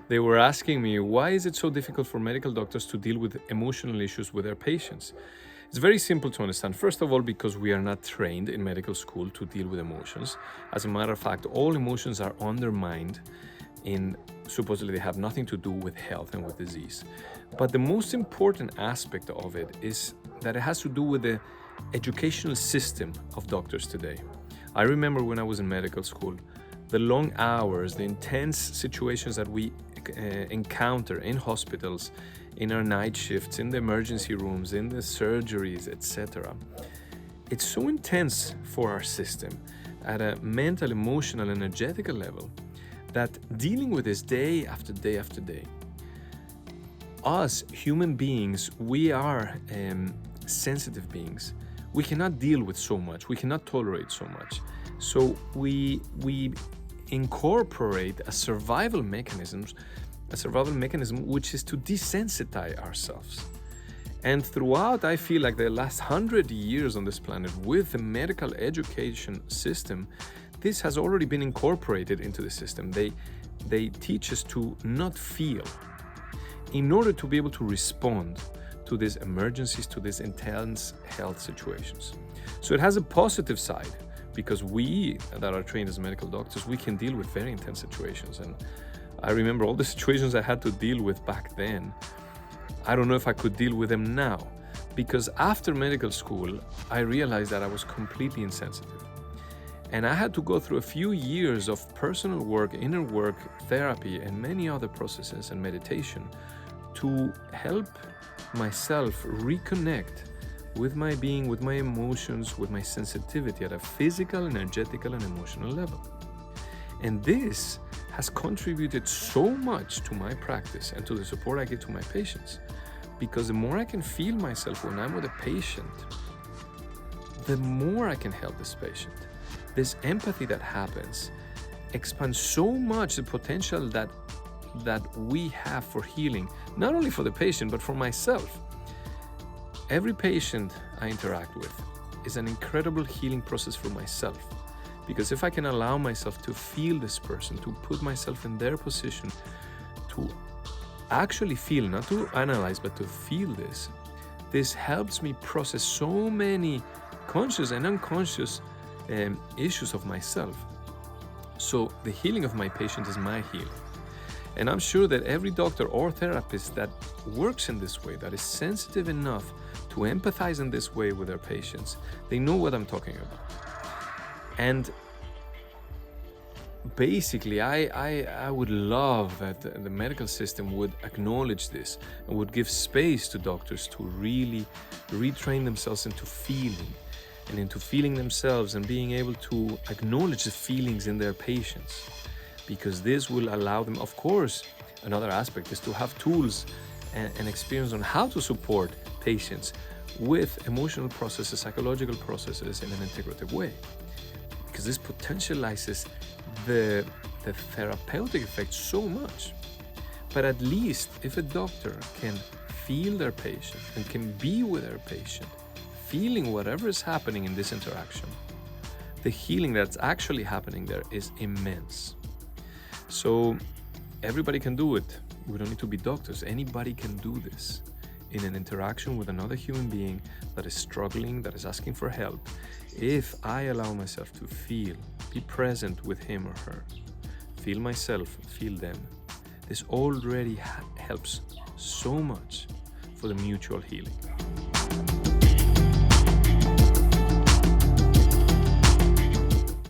They were asking me, why is it so difficult for medical doctors to deal with emotional issues with their patients? It's very simple to understand. First of all, because we are not trained in medical school to deal with emotions. As a matter of fact, all emotions are undermined in supposedly they have nothing to do with health and with disease. But the most important aspect of it is that it has to do with the educational system of doctors today. I remember when I was in medical school, the long hours, the intense situations that we encounter in hospitals, in our night shifts, in the emergency rooms, in the surgeries, etc. It's so intense for our system at a mental, emotional, and energetical level that dealing with this day after day after day, us human beings, we are sensitive beings. We cannot deal with so much. We cannot tolerate so much. So we incorporate a survival mechanism which is to desensitize ourselves. And throughout, I feel like the last 100 years on this planet with the medical education system, this has already been incorporated into the system. They teach us to not feel in order to be able to respond to these emergencies, to these intense health situations. So it has a positive side, because we that are trained as medical doctors, we can deal with very intense situations. And I remember all the situations I had to deal with back then. I don't know if I could deal with them now, because after medical school, I realized that I was completely insensitive. And I had to go through a few years of personal work, inner work, therapy, and many other processes and meditation to help myself reconnect with my being, with my emotions, with my sensitivity at a physical, energetical, and emotional level. And this has contributed so much to my practice and to the support I give to my patients, because the more I can feel myself when I'm with a patient, the more I can help this patient. This empathy that happens expands so much the potential that we have for healing, not only for the patient, but for myself. Every patient I interact with is an incredible healing process for myself, because if I can allow myself to feel this person, to put myself in their position, to actually feel, not to analyze, but to feel this helps me process so many conscious and unconscious issues of myself. So the healing of my patient is my healing. And I'm sure that every doctor or therapist that works in this way, that is sensitive enough to empathize in this way with their patients, they know what I'm talking about. And basically, I would love that the medical system would acknowledge this and would give space to doctors to really retrain themselves into feeling and into feeling themselves and being able to acknowledge the feelings in their patients. Because this will allow them, of course, another aspect is to have tools and experience on how to support patients with emotional processes, psychological processes in an integrative way. Because this potentializes the therapeutic effect so much. But at least if a doctor can feel their patient and can be with their patient, feeling whatever is happening in this interaction, the healing that's actually happening there is immense. So everybody can do it. We don't need to be doctors. Anybody can do this in an interaction with another human being that is struggling, that is asking for help. If I allow myself to feel, be present with him or her, feel myself, feel them, this already helps so much for the mutual healing.